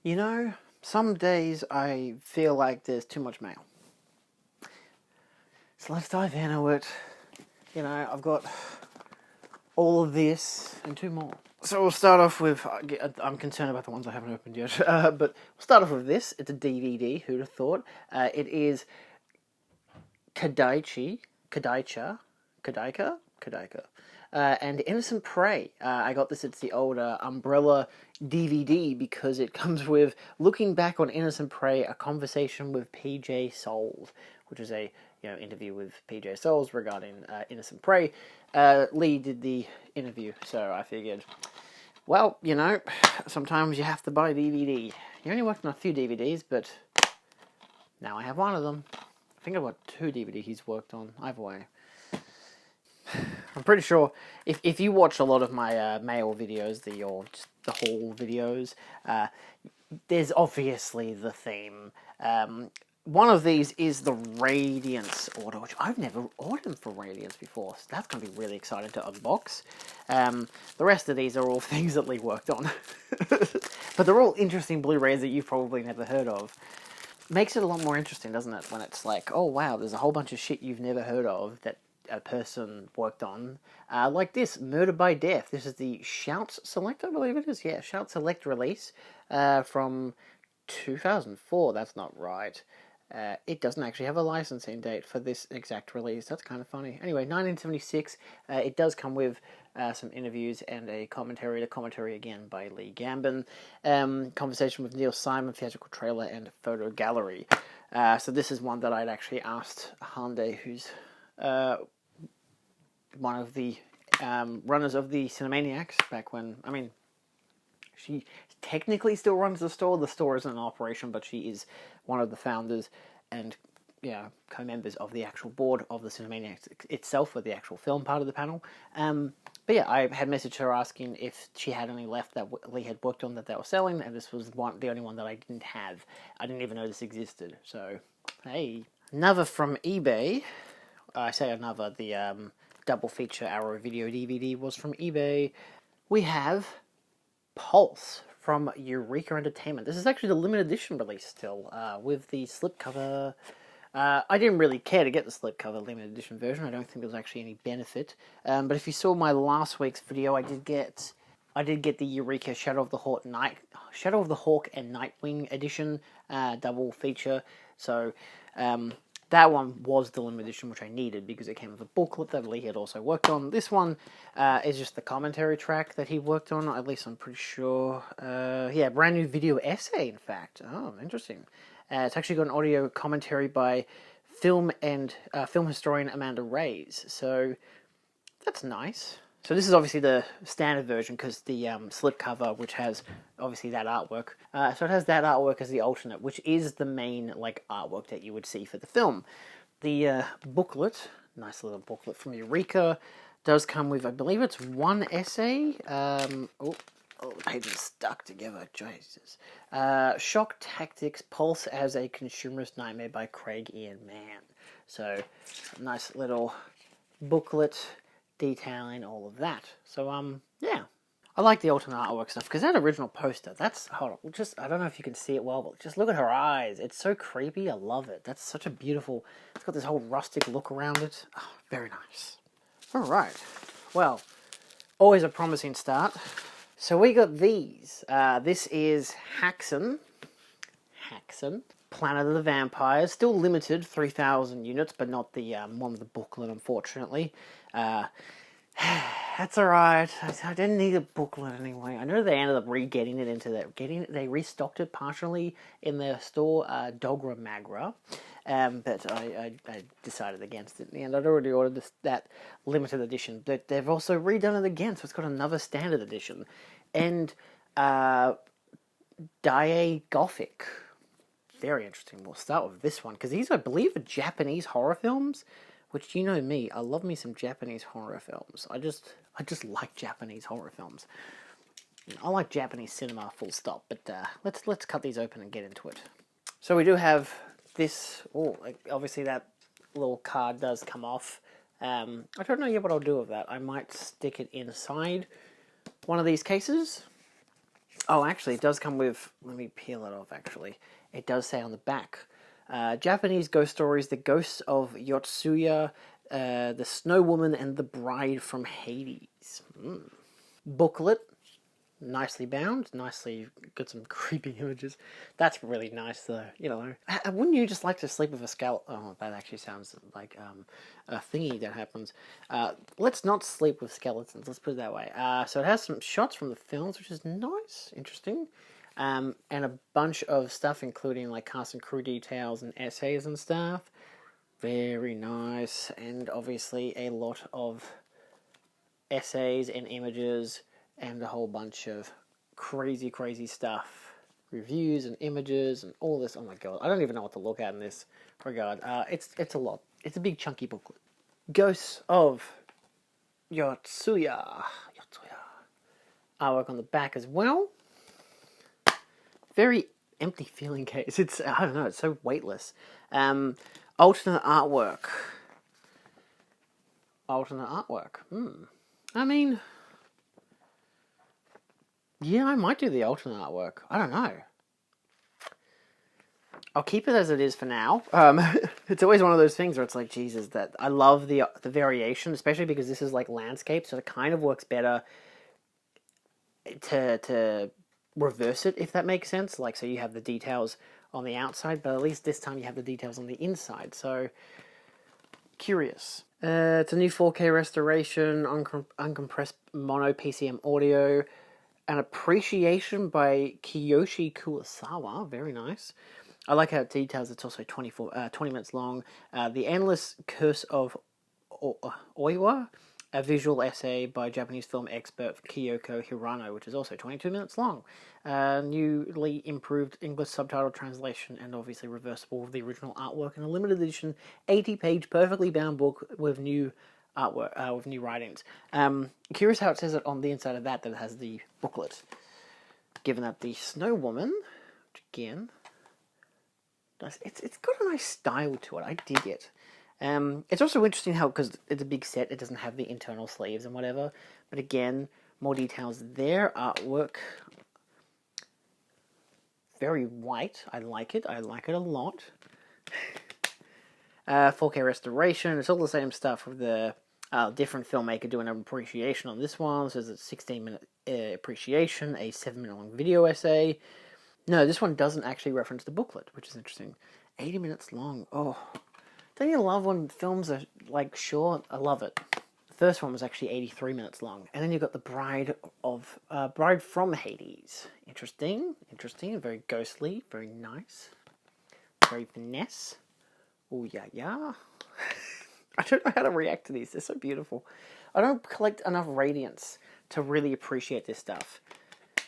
You know, some days I feel like there's too much mail. So let's dive into it. You know, I've got all of this and two more. So we'll start off with, I'm concerned about the ones I haven't opened yet, but we'll start off with this. It's a DVD, who'd have thought. It is Kadaika, and Innocent Prey. I got this, it's the older Umbrella DVD because it comes with Looking Back on Innocent Prey, a conversation with PJ Souls, which is a interview with PJ Souls regarding Innocent Prey. Lee did the interview, so I figured, well, sometimes you have to buy DVD. You only worked on a few DVDs, but now I have one of them. I think I've got two DVDs he's worked on, either way. I'm pretty sure if you watch a lot of my mail videos, the haul videos, there's obviously the theme. One of these is the Radiance order, which I've never ordered for Radiance before, so that's going to be really exciting to unbox. The rest of these are all things that Lee worked on. But they're all interesting Blu-rays that you've probably never heard of. Makes it a lot more interesting, doesn't it, when it's like, oh wow, there's a whole bunch of shit you've never heard of that a person worked on. Like this, Murder by Death. This is the Shout Select, I believe it is. Yeah, Shout Select release from 2004. That's not right. It doesn't actually have a licensing date for this exact release. That's kind of funny. Anyway, 1976. It does come with some interviews and a commentary. The commentary again by Lee Gambon. Conversation with Neil Simon, theatrical trailer and photo gallery. So this is one that I'd actually asked Hande, who's one of the runners of the Cinemaniacs back when, she technically still runs the store. The store isn't in operation, but she is one of the founders and co-members of the actual board of the Cinemaniacs itself, with the actual film part of the panel. But yeah, I had messaged her asking if she had any left that Lee had worked on that they were selling, and this was the only one that I didn't have. I didn't even know this existed. So, hey. Another from eBay. I say another, the double feature Arrow video DVD was from eBay. We have Pulse from Eureka Entertainment. This is actually the limited edition release still, with the slipcover. I didn't really care to get the slipcover limited edition version. I don't think there was actually any benefit. But if you saw my last week's video, I did get the Eureka Shadow of the Hawk and Nightwing edition double feature. So that one was the limited edition, which I needed because it came with a booklet that Lee had also worked on. This one is just the commentary track that he worked on, at least I'm pretty sure. Brand new video essay, in fact. Oh, interesting. It's actually got an audio commentary by film historian Amanda Reyes, so that's nice. So this is obviously the standard version because the slipcover, which has obviously that artwork. So it has that artwork as the alternate, which is the main artwork that you would see for the film. The booklet, nice little booklet from Eureka, does come with, I believe it's one essay. The pages stuck together, Jesus. Shock Tactics, Pulse as a Consumerist Nightmare by Craig Ian Mann. So, nice little booklet detailing all of that. So, yeah. I like the alternate artwork stuff, because that original poster, hold on, I don't know if you can see it well, but just look at her eyes. It's so creepy, I love it. That's such a beautiful, it's got this whole rustic look around it. Oh, very nice. Alright, well, always a promising start. So we got these. This is Haxan, Planet of the Vampires. Still limited, 3,000 units, but not the one with the booklet, unfortunately. That's alright. I didn't need a booklet anyway. I know they ended up re-getting it into that. They restocked it partially in their store, Dogra Magra. But I decided against it in the end. I'd already ordered that limited edition. But they've also redone it again, so it's got another standard edition. And Die Gothic. Very interesting. We'll start with this one, because these, I believe, are Japanese horror films, which, you know me, I love me some Japanese horror films. I just like Japanese horror films. I like Japanese cinema, full stop. But let's cut these open and get into it. So we do have this. Oh, obviously that little card does come off. I don't know yet what I'll do with that. I might stick it inside one of these cases. Oh, actually, it does come with... Let me peel it off, actually. It does say on the back. Japanese ghost stories, The Ghosts of Yotsuya, The Snow Woman, and The Bride from Hades. Booklet. Nicely bound, nicely got some creepy images. That's really nice, though. You know, wouldn't you just like to sleep with a skeleton? Oh, that actually sounds like a thingy that happens. Let's not sleep with skeletons. Let's put it that way. So it has some shots from the films, which is nice, interesting, and a bunch of stuff, including like cast and crew details and essays and stuff. Very nice, and obviously a lot of essays and images. And a whole bunch of crazy, crazy stuff. Reviews and images and all this. Oh my god, I don't even know what to look at in this regard. It's a lot. It's a big chunky booklet. Ghosts of Yotsuya. Artwork on the back as well. Very empty feeling case. It's, I don't know, it's so weightless. Alternate artwork. I mean... Yeah, I might do the alternate artwork. I don't know. I'll keep it as it is for now. It's always one of those things where it's like, Jesus, that I love the variation, especially because this is like landscape, so it kind of works better to reverse it, if that makes sense. Like, so you have the details on the outside, but at least this time you have the details on the inside. So, curious. It's a new 4K restoration, uncompressed mono PCM audio. An appreciation by Kiyoshi Kurosawa. Very nice. I like how it details. It's also 20 minutes long. The Endless Curse of Oiwa, a visual essay by Japanese film expert Kyoko Hirano, which is also 22 minutes long. Newly improved English subtitle translation and obviously reversible of the original artwork in a limited edition 80-page perfectly bound book with new artwork, with new writings. Curious how it says it on the inside of that it has the booklet. Given that the Snow Woman, which again, it's got a nice style to it. I dig it. It's also interesting how, because it's a big set, it doesn't have the internal sleeves and whatever. But again, more details there. Artwork, very white. I like it. I like it a lot. 4K restoration. It's all the same stuff with the different filmmaker doing an appreciation on this one. So it's a 16-minute appreciation, a 7-minute long video essay. No, this one doesn't actually reference the booklet, which is interesting. 80 minutes long. Oh, don't you love when films are like short? I love it. The first one was actually 83 minutes long, and then you've got the Bride from Hades. Interesting, very ghostly, very nice, very finesse. Oh, yeah. I don't know how to react to these. They're so beautiful. I don't collect enough Radiance to really appreciate this stuff.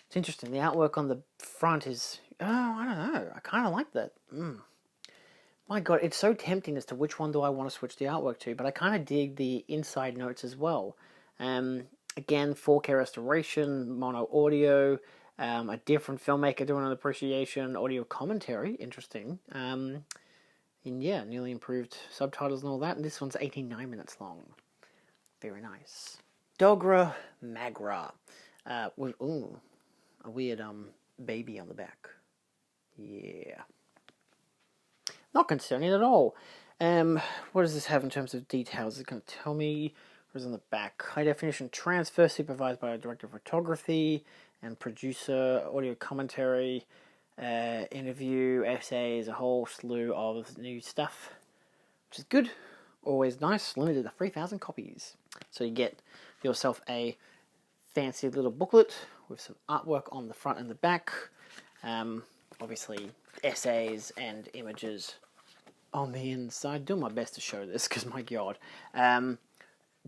It's interesting. The artwork on the front is... Oh, I don't know. I kind of like that. My God, it's so tempting as to which one do I want to switch the artwork to, but I kind of dig the inside notes as well. Again, 4K restoration, mono audio, a different filmmaker doing an appreciation, audio commentary. Interesting. And yeah, newly improved subtitles and all that. And this one's 89 minutes long. Very nice. Dogra Magra. With, a weird baby on the back. Yeah. Not concerning at all. What does this have in terms of details? Is it going to tell me? What is on the back? High definition transfer supervised by a director of photography and producer, audio commentary, interview, essays, a whole slew of new stuff, which is good. Always nice. Limited to 3,000 copies. So you get yourself a fancy little booklet with some artwork on the front and the back. Obviously, essays and images on the inside. Doing my best to show this because my God.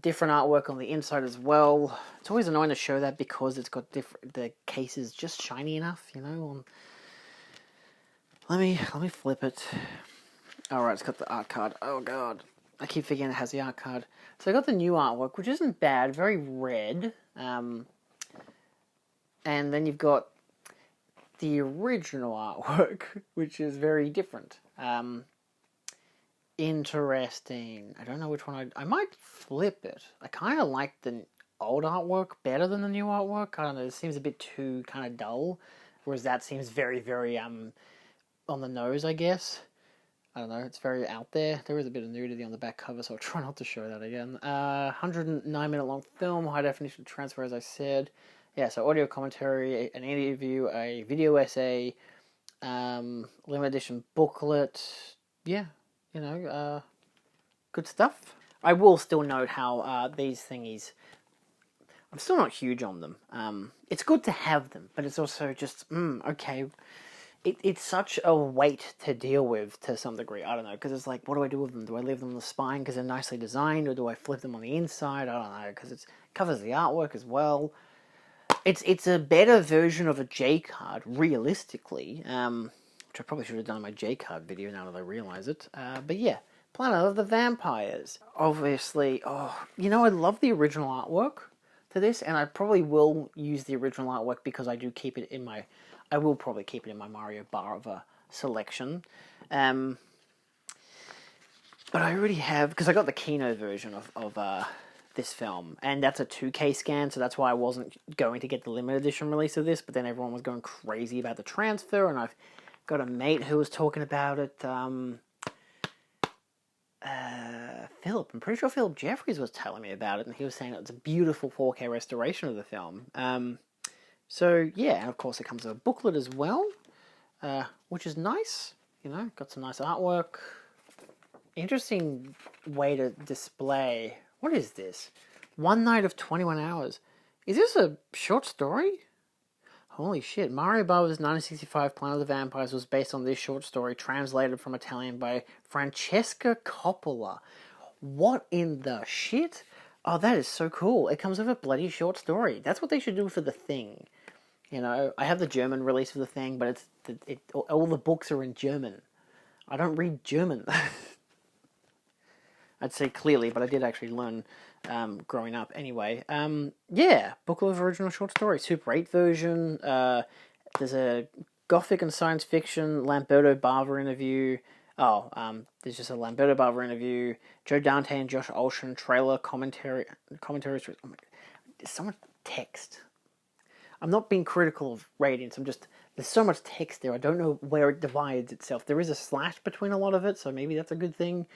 Different artwork on the inside as well. It's always annoying to show that because it's got the case is just shiny enough, you know. Let me flip it. Alright, it's got the art card. Oh God. I keep forgetting it has the art card. So I got the new artwork, which isn't bad. Very red. And then you've got the original artwork, which is very different. Interesting. I don't know which one I might flip it. I kind of like the old artwork better than the new artwork. I don't know, it seems a bit too kind of dull, whereas that seems very, very on the nose, I guess. I don't know, it's very out there. There is a bit of nudity on the back cover, so I'll try not to show that again. 109-minute long film, high definition transfer, as I said. Yeah, so audio commentary, an interview, a video essay, limited edition booklet. Yeah, good stuff. I will still note how these thingies, I'm still not huge on them. It's good to have them, but it's also just, okay. It's such a weight to deal with to some degree. I don't know, because it's like, what do I do with them? Do I leave them on the spine because they're nicely designed, or do I flip them on the inside? I don't know, because it covers the artwork as well. It's a better version of a J card, realistically, which I probably should have done in my J card video now that I realise it. But yeah, Planet of the Vampires. Obviously, I love the original artwork to this, and I probably will use the original artwork because I do keep it in my... I will probably keep it in my Mario Bava selection. But I already have... Because I got the Kino version of this film, and that's a 2K scan, so that's why I wasn't going to get the limited edition release of this, but then everyone was going crazy about the transfer, and I've got a mate who was talking about it, Philip, I'm pretty sure Philip Jeffries was telling me about it, and he was saying it's a beautiful 4K restoration of the film. So, yeah, and of course it comes with a booklet as well, which is nice, got some nice artwork. Interesting way to display... What is this? One Night of 21 Hours. Is this a short story? Holy shit. Mario Bava's 1965 Planet of the Vampires was based on this short story, translated from Italian by Francesca Coppola. What in the shit? Oh, that is so cool. It comes with a bloody short story. That's what they should do for The Thing. I have the German release of The Thing, but all the books are in German. I don't read German. I'd say clearly, but I did actually learn growing up anyway. Yeah, booklet of original short story, Super 8 version. There's a Gothic and science fiction Lamberto Bava interview. There's just a Lamberto Bava interview. Joe Dante and Josh Olsson trailer commentaries. Oh my God, there's so much text. I'm not being critical of Radiance. There's so much text there. I don't know where it divides itself. There is a slash between a lot of it, so maybe that's a good thing.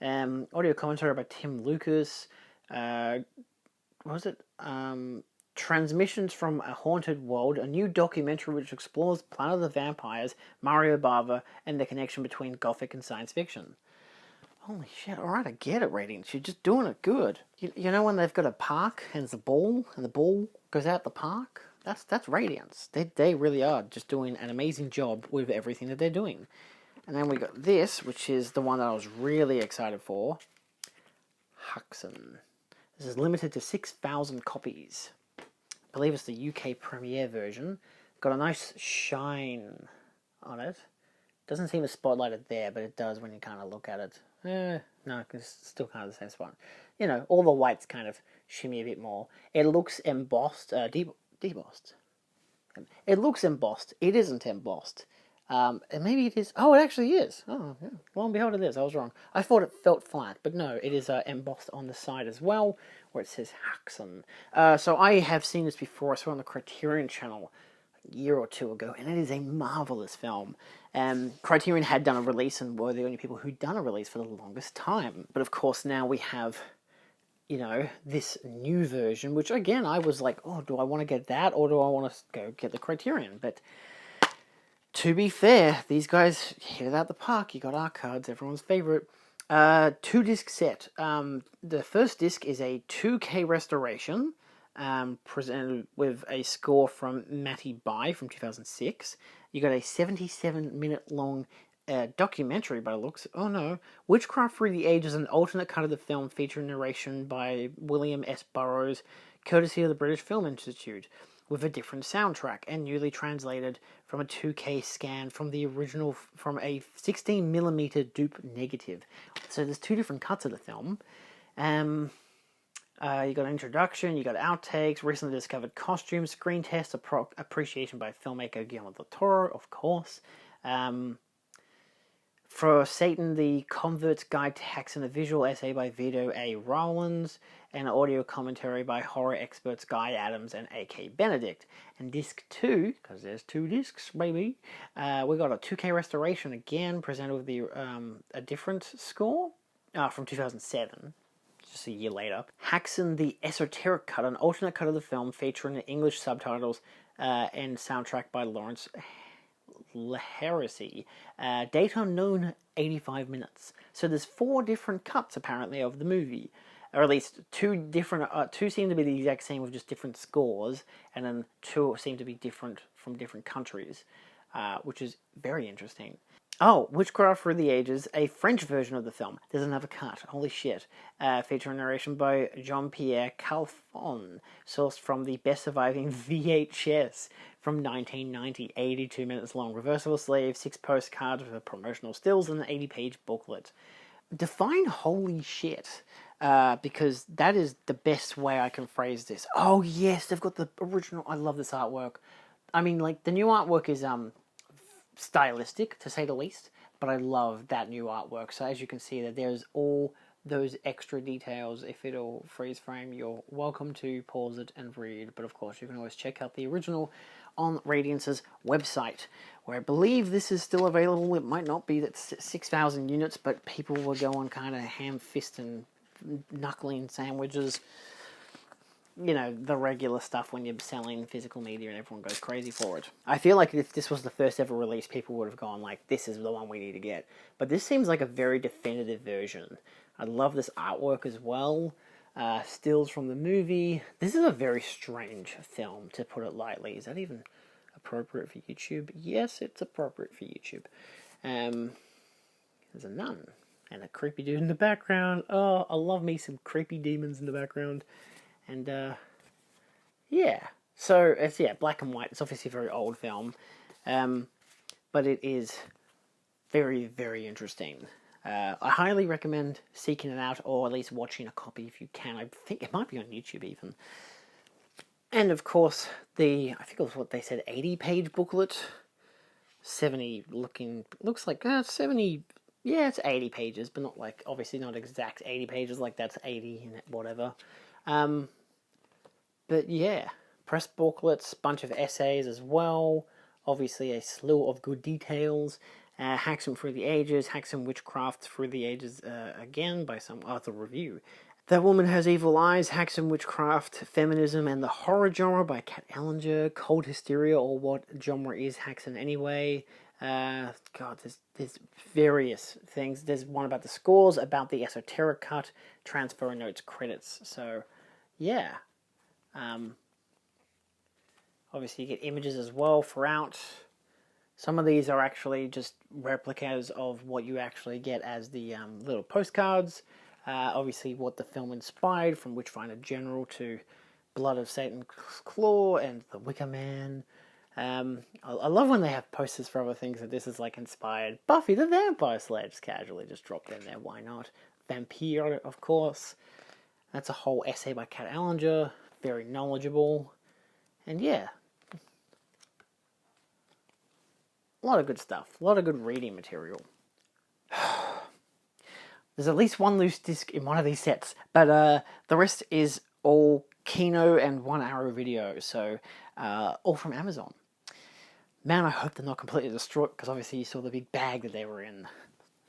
Audio commentary by Tim Lucas. What was it? Transmissions from a Haunted World, a new documentary which explores Planet of the Vampires, Mario Bava, and the connection between Gothic and science fiction. Holy shit, alright, I get it, Ratings. You're just doing it good. You know when they've got a park, and there's a ball, and the ball goes out the park? That's Radiance. They really are just doing an amazing job with everything that they're doing. And then we got this, which is the one that I was really excited for. Huxon. This is limited to 6,000 copies. I believe it's the UK premiere version. Got a nice shine on it. Doesn't seem to spotlight it there, but it does when you kind of look at it. No, because it's still kind of the same spot. All the whites kind of shimmy a bit more. It looks embossed, debossed. It looks embossed. It isn't embossed. And maybe it is... Oh, it actually is. Oh, yeah. Lo and behold, it is. I was wrong. I thought it felt flat, but no, it is embossed on the side as well, where it says Haxon. So I have seen this before. I saw it on the Criterion channel a year or two ago, and it is a marvelous film. Criterion had done a release, and were the only people who'd done a release for the longest time. But of course, now we have... this new version, which again, I was like, oh, do I want to get that, or do I want to go get the Criterion? But to be fair, these guys hit it out the park. You got our cards, everyone's favorite. 2-disc set. The first disc is a 2K restoration, presented with a score from Matty Bai from 2006. You got a 77-minute long documentary by the looks. Oh no. Witchcraft Through the Ages, an alternate cut of the film featuring narration by William S. Burroughs, courtesy of the British Film Institute, with a different soundtrack and newly translated from a 2K scan from the original, from a 16mm dupe negative. So there's two different cuts of the film. You got an introduction, you got outtakes, recently discovered costumes, screen test, appreciation by filmmaker Guillermo del Toro, of course. For Satan, the Convert's Guide to Hexen, a visual essay by Vito A. Rowlands, and an audio commentary by horror experts Guy Adams and A.K. Benedict. And disc 2, because there's 2 discs, baby, we got a 2K restoration again, presented with a different score from 2007. Just a year later. Hexen, the Esoteric Cut, an alternate cut of the film featuring the English subtitles and soundtrack by Lawrence Heresy. Date unknown, 85 minutes. So there's 4 different cuts apparently of the movie, or at least 2 seem to be the exact same with just different scores, and then 2 seem to be different from different countries, which is very interesting. Oh, Witchcraft Through the Ages, a French version of the film. There's another cut. Holy shit. Featuring narration by Jean-Pierre Calfon, sourced from the best surviving VHS from 1990. 82 minutes long. Reversible sleeve, 6 postcards with promotional stills, and an 80-page booklet. Define holy shit, because that is the best way I can phrase this. Oh yes, they've got the original. I love this artwork. I mean, like, the new artwork is stylistic, to say the least, but I love that new artwork. So as you can see, that there's all those extra details. If it'll freeze frame, you're welcome to pause it and read, but of course you can always check out the original on Radiance's website, where I believe this is still available. It might not be, that's 6,000 units, but people were going kind of ham-fist and knuckling sandwiches. You know, the regular stuff when you're selling physical media and everyone goes crazy for it. I feel like if this was the first ever release, people would have gone like, this is the one we need to get. But this seems like a very definitive version. I love this artwork as well. Stills from the movie. This is a very strange film, to put it lightly. Is that even appropriate for YouTube? Yes, it's appropriate for YouTube. There's a nun and a creepy dude in the background. Oh, I love me some creepy demons in the background. And, yeah. So, it's, black and white. It's obviously a very old film. But it is very, very interesting. I highly recommend seeking it out, or at least watching a copy if you can. I think it might be on YouTube even. And, of course, I think it was what they said, 80-page booklet. 70 looks like, 70, yeah, it's 80 pages, but not like, obviously not exact 80 pages, like that's 80 and whatever. But yeah, press booklets, bunch of essays as well, obviously a slew of good details. Hexen Through the Ages, Hexen Witchcraft Through the Ages, again by some other review. That Woman Has Evil Eyes, Hexen Witchcraft, Feminism and the Horror Genre by Kat Ellinger, Cold Hysteria, or What Genre Is Hexen Anyway. God, there's various things. There's one about the scores, about the Esoteric Cut, transfer notes, credits. So, yeah. Obviously you get images as well throughout. Some of these are actually just replicas of what you actually get as the little postcards. Obviously what the film inspired, from Witchfinder General to Blood of Satan's Claw and The Wicker Man. I love when they have posters for other things that this is like inspired. Buffy the Vampire Slayer, just casually just dropped in there, why not? Vampire, of course. That's a whole essay by Kat Ellinger, very knowledgeable. And yeah, a lot of good stuff, a lot of good reading material. There's at least one loose disc in one of these sets, but the rest is all Kino and One Arrow Video, so all from Amazon. Man, I hope they're not completely destroyed, because obviously you saw the big bag that they were in.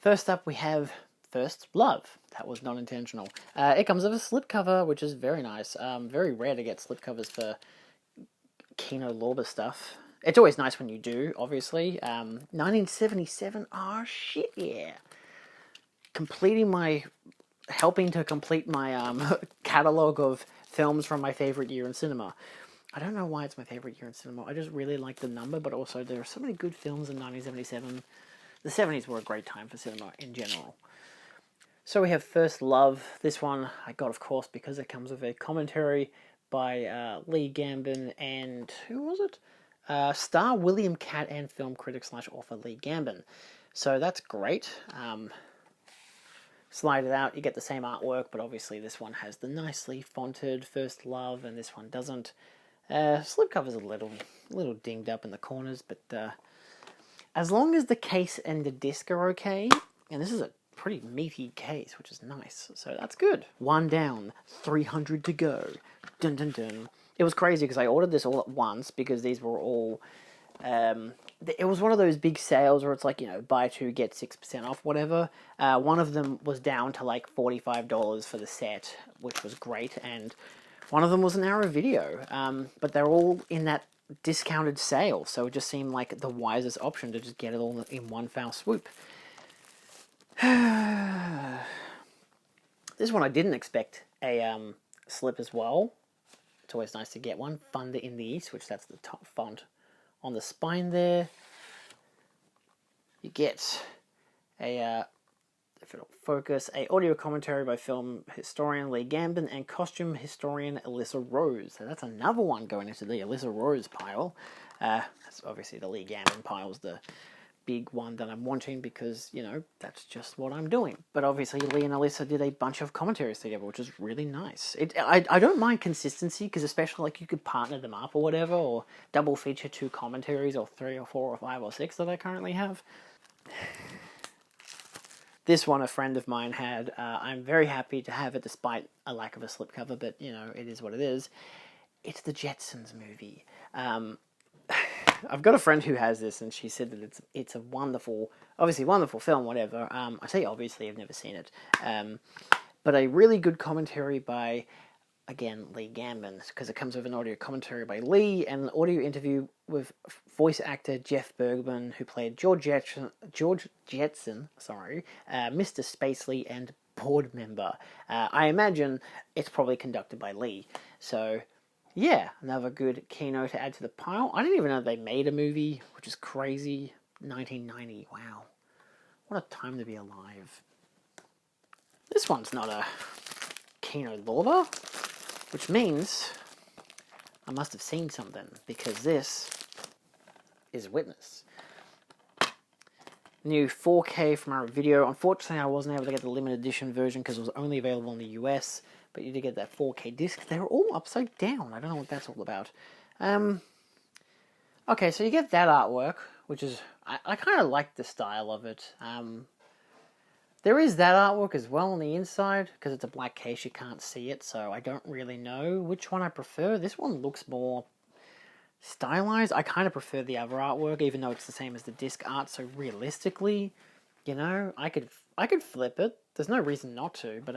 First up we have First Love. That was not intentional. It comes with a slipcover, which is very nice. Very rare to get slipcovers for Kino Lorber stuff. It's always nice when you do, obviously. 1977, oh shit, yeah. Helping to complete my catalogue of films from my favourite year in cinema. I don't know why it's my favourite year in cinema. I just really like the number, but also there are so many good films in 1977. The 70s were a great time for cinema in general. So we have First Love. This one I got, of course, because it comes with a commentary by Lee Gambin and... who was it? Star William Catt and film critic / author Lee Gambin. So that's great. Slide it out, you get the same artwork, but obviously this one has the nicely fonted First Love, and this one doesn't. Slipcover's a little dinged up in the corners, but as long as the case and the disc are okay, and this is a pretty meaty case, which is nice, so that's good. One down, 300 to go. Dun dun dun. It was crazy because I ordered this all at once because these were all... it was one of those big sales where it's like, buy two, get 6% off, whatever. One of them was down to like $45 for the set, which was great, and one of them was an Arrow Video. But they're all in that discounted sale, so it just seemed like the wisest option to just get it all in one foul swoop. This one I didn't expect a slip as well. It's always nice to get one. Thunder in the East, which that's the top font on the spine there. You get a, if it'll focus, a audio commentary by film historian Lee Gambin and costume historian Alyssa Rose. So that's another one going into the Alyssa Rose pile. That's obviously the Lee Gambin pile is the big one that I'm wanting because, that's just what I'm doing. But obviously Lee and Alyssa did a bunch of commentaries together, which is really nice. I don't mind consistency because especially like you could partner them up or whatever, or double feature 2 commentaries or 3 or 4 or 5 or 6 that I currently have. This one a friend of mine had. I'm very happy to have it despite a lack of a slipcover, but it is what it is. It's the Jetsons movie. I've got a friend who has this, and she said that it's a wonderful film, whatever. I say obviously, I've never seen it. But a really good commentary by, again, Lee Gambin, because it comes with an audio commentary by Lee and an audio interview with voice actor Jeff Bergman, who played George Jetson, Mr. Spacely and board member. I imagine it's probably conducted by Lee. So... yeah, another good keynote to add to the pile. I didn't even know they made a movie, which is crazy. 1990, wow. What a time to be alive. This one's not a keynote lauder, which means I must have seen something, because this is Witness. New 4K from our video. Unfortunately, I wasn't able to get the limited edition version because it was only available in the US. But you did get that 4K disc. They're all upside down. I don't know what that's all about. Okay, so you get that artwork, which is... I kind of like the style of it. There is that artwork as well on the inside, because it's a black case, you can't see it, so I don't really know which one I prefer. This one looks more stylized. I kind of prefer the other artwork, even though it's the same as the disc art, so realistically, I could flip it. There's no reason not to, but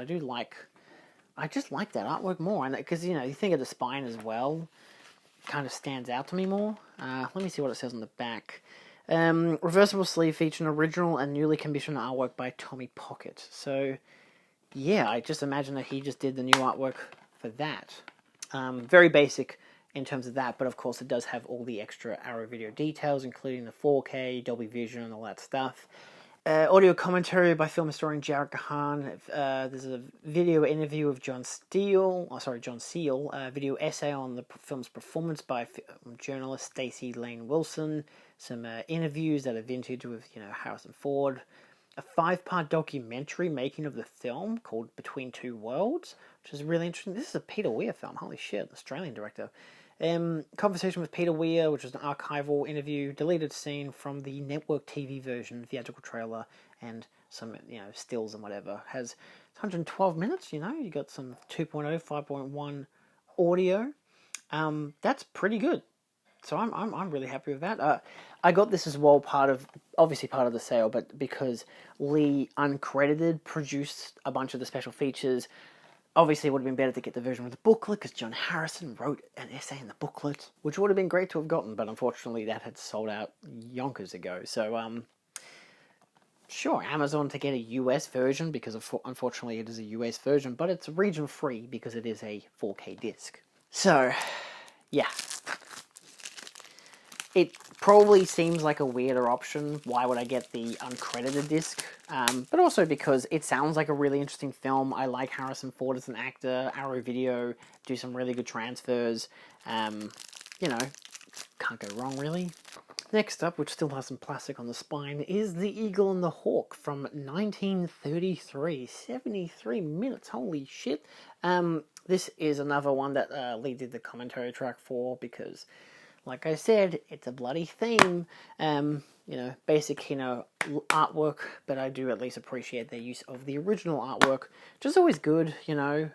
I just like that artwork more, and because you think of the spine as well, it kind of stands out to me more. Let me see what it says on the back. Reversible sleeve featuring original and newly commissioned artwork by Tommy Pocket. So, yeah, I just imagine that he just did the new artwork for that. Very basic in terms of that, but of course it does have all the extra Arrow Video details, including the 4K, Dolby Vision, and all that stuff. Audio commentary by film historian Jarrett Gahan. There's a video interview of John Seal. Video essay on the film's performance by journalist Stacey Lane Wilson. Some interviews that are vintage with Harrison Ford. A 5-part documentary making of the film called Between Two Worlds, which is really interesting. This is a Peter Weir film. Holy shit, Australian director. Conversation with Peter Weir, which is an archival interview, deleted scene from the network TV version, theatrical trailer, and some stills and whatever. Has 112 minutes. You got some 2.0, 5.1 audio. That's pretty good. So I'm really happy with that. I got this as well, obviously part of the sale, but because Lee uncredited produced a bunch of the special features. Obviously, it would have been better to get the version with the booklet, because John Harrison wrote an essay in the booklet, which would have been great to have gotten, but unfortunately that had sold out yonkers ago. So, sure, Amazon to get a US version, because unfortunately it is a US version, but it's region-free because it is a 4K disc. So, yeah. It probably seems like a weirder option. Why would I get the uncredited disc? But also because it sounds like a really interesting film. I like Harrison Ford as an actor. Arrow Video do some really good transfers. Can't go wrong, really. Next up, which still has some plastic on the spine, is The Eagle and the Hawk from 1933. 73 minutes, holy shit. This is another one that Lee did the commentary track for, because Like I said, it's a bloody theme. You know, basic Kino artwork, but I do at least appreciate their use of the original artwork, which is always good, you know.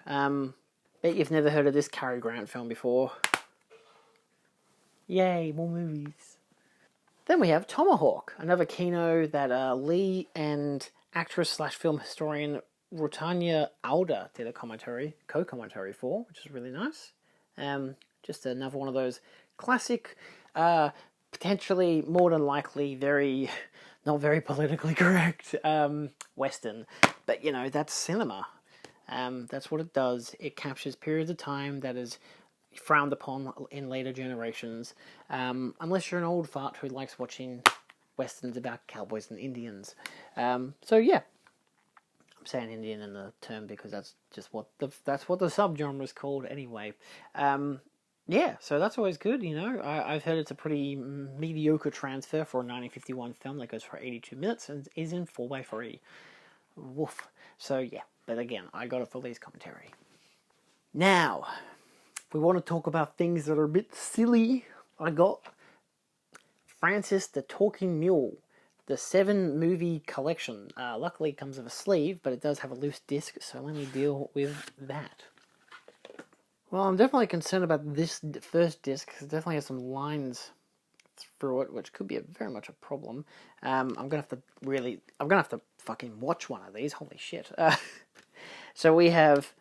Bet you've never heard of this Cary Grant film before. Yay, more movies. Then we have Tomahawk, another Kino that Lee and actress slash film historian Rutanya Alda did a co-commentary for, which is really nice. Just another one of those classic, potentially more than likely not very politically correct Western. But, you know, that's cinema. That's what it does. It captures periods of time that is frowned upon in later generations. Unless you're an old fart who likes watching Westerns about cowboys and Indians. So, yeah. I'm saying Indian in the term because that's just what the subgenre is called anyway. Yeah, so that's always good, you know. I've heard it's a pretty mediocre transfer for a 1951 film that goes for 82 minutes and is in 4x3. Woof. So, yeah. But again, I got it for Lee's commentary. Now, if we want to talk about things that are a bit silly, I got Francis the Talking Mule, the 7-movie collection. Luckily, it comes with a sleeve, but it does have a loose disc, so let me deal with that. Well, I'm definitely concerned about this first disc, because it definitely has some lines through it, which could be very much a problem. I'm gonna have to fucking watch one of these. Holy shit! So we have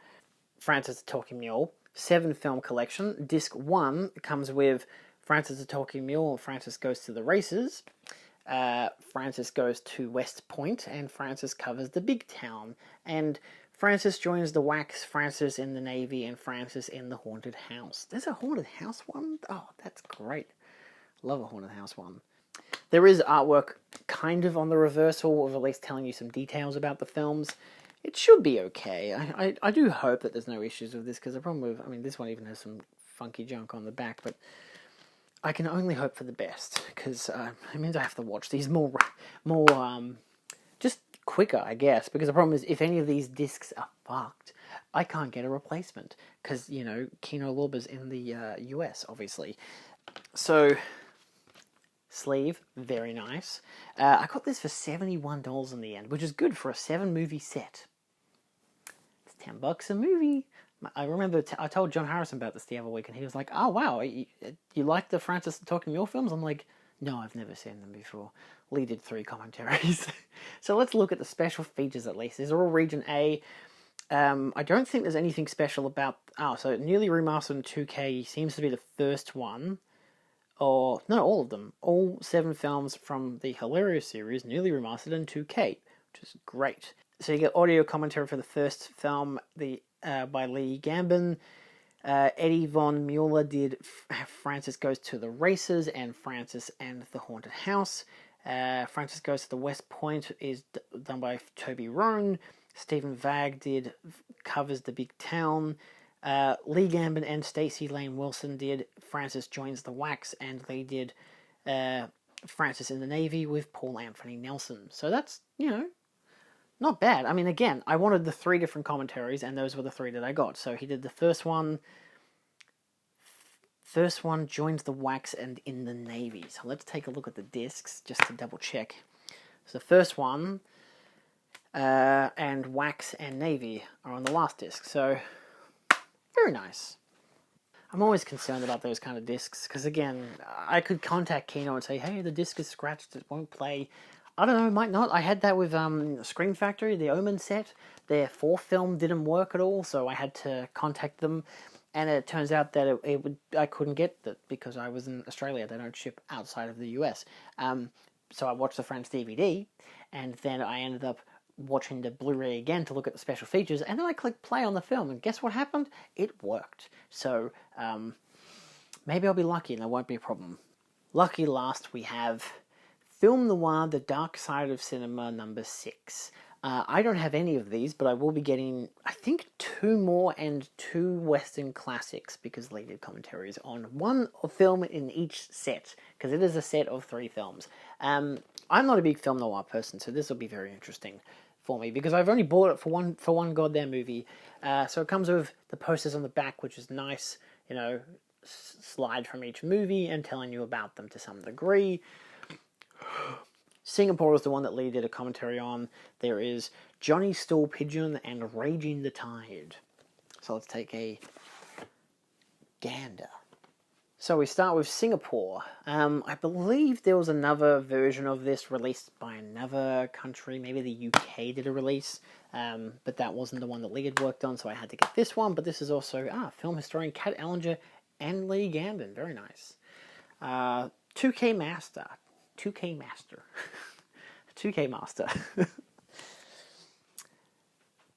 Francis the Talking Mule, 7-film collection. Disc 1 comes with Francis the Talking Mule. Francis goes to the races. Francis goes to West Point, and Francis covers the big town. And Francis joins the Wax, Francis in the Navy, and Francis in the Haunted House. There's a Haunted House one? Oh, that's great. Love a Haunted House one. There is artwork kind of on the reversal, of at least telling you some details about the films. It should be okay. I do hope that there's no issues with this, because the problem with, I mean, this one even has some funky junk on the back, but I can only hope for the best, because it means I have to watch these more just quicker, I guess, because the problem is, if any of these discs are fucked, I can't get a replacement, because, you know, Kino Lorber's in the US, obviously. So, sleeve, very nice. I got this for $71 in the end, which is good for a 7-movie set. It's $10 a movie. I remember I told John Harrison about this the other week, and he was like, "Oh wow, you like the Francis the Talking Mule films?" I'm like, "No, I've never seen them before." Lee did 3 commentaries. So let's look at the special features at least. These are all Region A. I don't think there's anything special about... so newly remastered in 2K seems to be the first one. Or, no, all of them. All 7 films from the Hilarious series, newly remastered in 2K, which is great. So you get audio commentary for the first film by Lee Gambon. Eddie Von Mueller did Francis Goes to the Races and Francis and the Haunted House. Francis Goes to the West Point is done by Toby Rohn. Stephen Vag covers the big town. Lee Gambon and Stacey Lane Wilson did Francis Joins the Wax, and they did Francis in the Navy with Paul Anthony Nelson. So that's, you know, not bad. I mean, again, I wanted the 3 different commentaries, and those were the 3 that I got. So he did the first one, Joins the Wax and in the Navy. So let's take a look at the discs, just to double check. So the first one, and Wax and Navy are on the last disc. So, very nice. I'm always concerned about those kind of discs, because again, I could contact Kino and say, hey, the disc is scratched, it won't play. I don't know, it might not. I had that with Scream Factory, the Omen set. Their 4th film didn't work at all, so I had to contact them. And it turns out that I couldn't get it because I was in Australia. They don't ship outside of the US. So I watched the French DVD, and then I ended up watching the Blu-ray again to look at the special features, and then I clicked play on the film, and guess what happened? It worked. So, maybe I'll be lucky and there won't be a problem. Lucky last, we have Film Noir, The Dark Side of Cinema, number 6. I don't have any of these, but I will be getting, I think, 2 more and 2 Western classics, because Lee did commentaries on 1 film in each set, because it is a set of 3 films. I'm not a big film noir person, so this will be very interesting for me, because I've only bought it for one goddamn movie. So it comes with the posters on the back, which is nice, you know, slide from each movie and telling you about them to some degree. Singapore is the one that Lee did a commentary on. There is Johnny Stool Pigeon and Raging the Tide. So let's take a gander. So we start with Singapore. I believe there was another version of this released by another country. Maybe the UK did a release, but that wasn't the one that Lee had worked on, so I had to get this one. But this is also film historian Kat Ellinger and Lee Gambin. Very nice. 2K Master. 2K Master. 2K Master.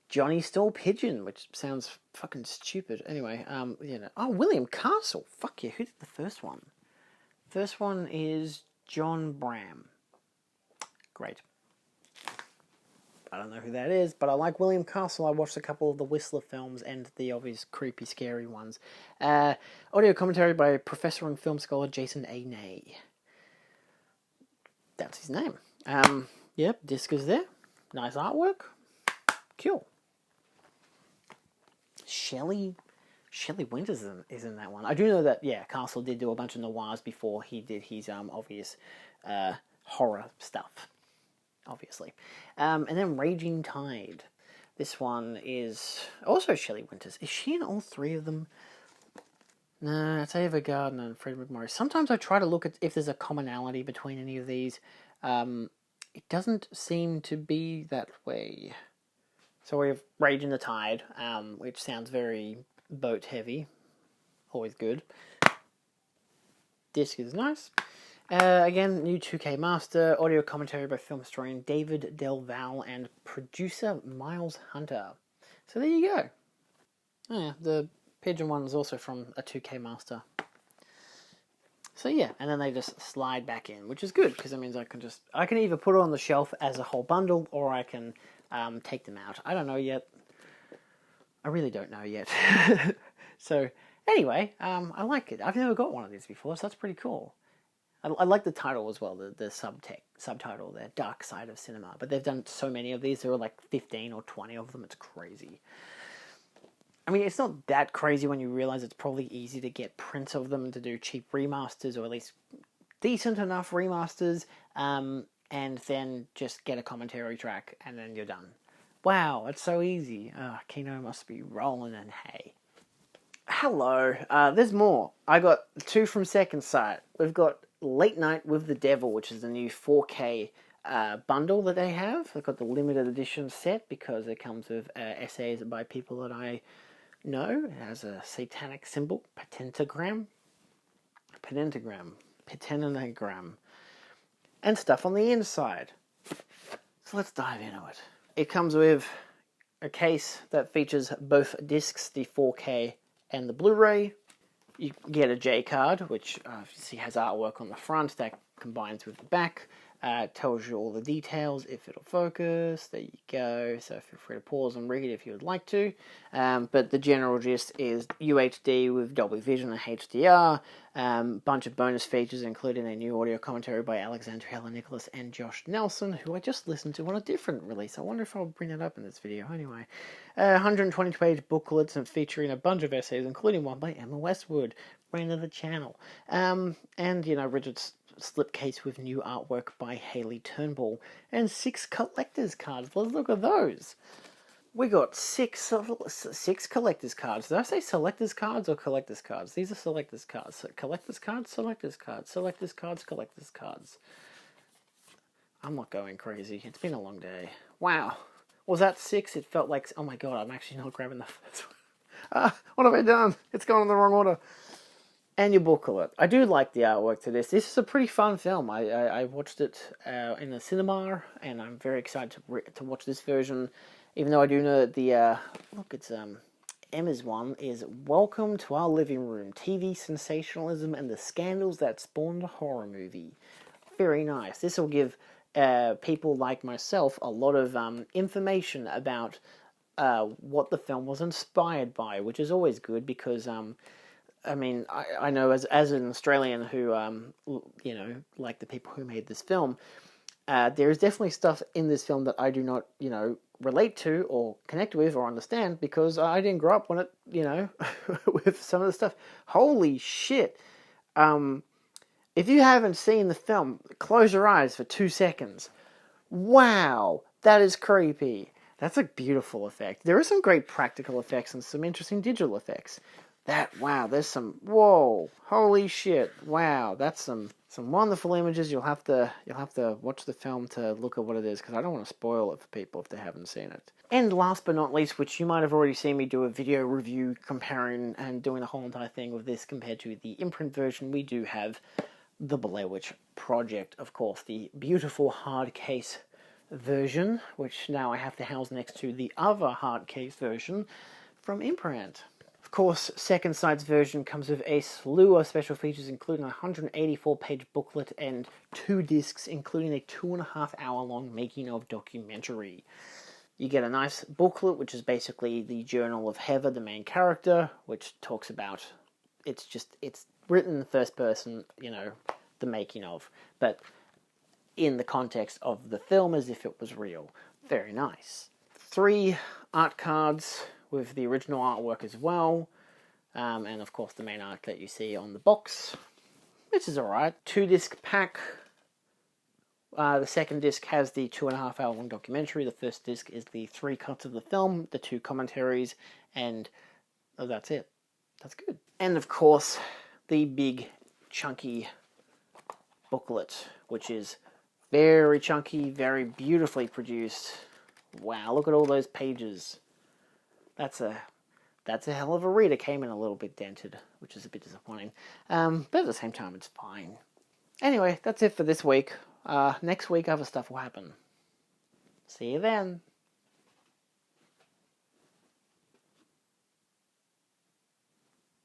Johnny Stole Pigeon, which sounds fucking stupid. Anyway, Oh, William Castle. Fuck yeah, who did the first one? First one is John Bram. Great. I don't know who that is, but I like William Castle. I watched a couple of the Whistler films and the obvious creepy, scary ones. Audio commentary by professor and film scholar Jason A. Nay. That's his name. Yep, disc is there. Nice artwork. Cool. Shelley Winters is in that one. I do know that, Castle did do a bunch of noirs before he did his obvious horror stuff, obviously. And then Raging Tide. This one is also Shelley Winters. Is she in all three of them? No, it's Ava Gardner and Fred McMurray. Sometimes I try to look at if there's a commonality between any of these. It doesn't seem to be that way. So we have Raging the Tide, which sounds very boat heavy. Always good. Disc is nice. Again, new 2K Master, audio commentary by film historian David Del Val and producer Miles Hunter. So there you go. Oh yeah, the Pigeon one is also from a 2K Master. So yeah, and then they just slide back in, which is good, because it means I can either put it on the shelf as a whole bundle, or I can take them out. I don't know yet. I really don't know yet. So anyway, I like it. I've never got one of these before, so that's pretty cool. I like the title as well, the subtitle there, Dark Side of Cinema. But they've done so many of these. There were like 15 or 20 of them. It's crazy. I mean, it's not that crazy when you realize it's probably easy to get prints of them to do cheap remasters, or at least decent enough remasters, and then just get a commentary track, and then you're done. Wow, it's so easy. Kino must be rolling in hay. Hello, there's more. I got two from Second Sight. We've got Late Night with the Devil, which is the new 4K bundle that they have. They've got the limited edition set because it comes with essays by people that I know. It has a satanic symbol, pentagram, and stuff on the inside. So let's dive into it. It comes with a case that features both discs, the 4K and the Blu-ray. You get a J card, which obviously has artwork on the front that combines with the back. Tells you all the details, if it'll focus. There you go. So feel free to pause and read if you would like to. But the general gist is UHD with Dolby Vision and HDR. Bunch of bonus features, including a new audio commentary by Alexandra Helen Nicholas and Josh Nelson, who I just listened to on a different release. I wonder if I'll bring that up in this video. Anyway, 120-page booklets and featuring a bunch of essays, including one by Emma Westwood, friend of the channel. And, Richard's slipcase with new artwork by Haley Turnbull, and 6 collector's cards. Let's look at those. We got six collector's cards. Did I say selector's cards or collector's cards? These are selector's cards. So collector's cards, selector's cards, selector's cards, collector's cards. I'm not going crazy. It's been a long day. Wow. Was that 6? It felt like... Oh my god, I'm actually not grabbing the first one. What have I done? It's gone in the wrong order. And your booklet. I do like the artwork to this. This is a pretty fun film. I watched it in the cinema, and I'm very excited to watch this version. Even though I do know that the it's Emma's one is Welcome to Our Living Room: TV Sensationalism and the Scandals That Spawned a Horror Movie. Very nice. This will give people like myself a lot of information about what the film was inspired by, which is always good because. I mean, I know as an Australian who, like the people who made this film, there is definitely stuff in this film that I do not, relate to or connect with or understand because I didn't grow up when it, with some of the stuff. Holy shit. If you haven't seen the film, close your eyes for 2 seconds. Wow, that is creepy. That's a beautiful effect. There are some great practical effects and some interesting digital effects. Wow, there's some, whoa, holy shit, wow, that's some wonderful images. You'll have to watch the film to look at what it is, because I don't want to spoil it for people if they haven't seen it. And last but not least, which you might have already seen me do a video review comparing and doing the whole entire thing with this compared to the imprint version, we do have the Blair Witch Project, of course, the beautiful hard case version, which now I have to house next to the other hard case version from imprint. Of course, Second Sight's version comes with a slew of special features, including a 184-page booklet and 2 discs, including a 2.5-hour-long making-of documentary. You get a nice booklet, which is basically the journal of Heather, the main character, which talks about, it's written in the first person, the making of, but in the context of the film as if it was real. Very nice. 3 art cards with the original artwork as well, and of course the main art that you see on the box, which is alright. 2-disc pack. The second disc has the 2.5-hour long documentary. The first disc is the 3 cuts of the film, the 2 commentaries, and that's it. That's good. And of course, the big chunky booklet, which is very chunky, very beautifully produced. Wow, look at all those pages. That's a hell of a read. It came in a little bit dented, which is a bit disappointing. But at the same time, it's fine. Anyway, that's it for this week. Next week, other stuff will happen. See you then.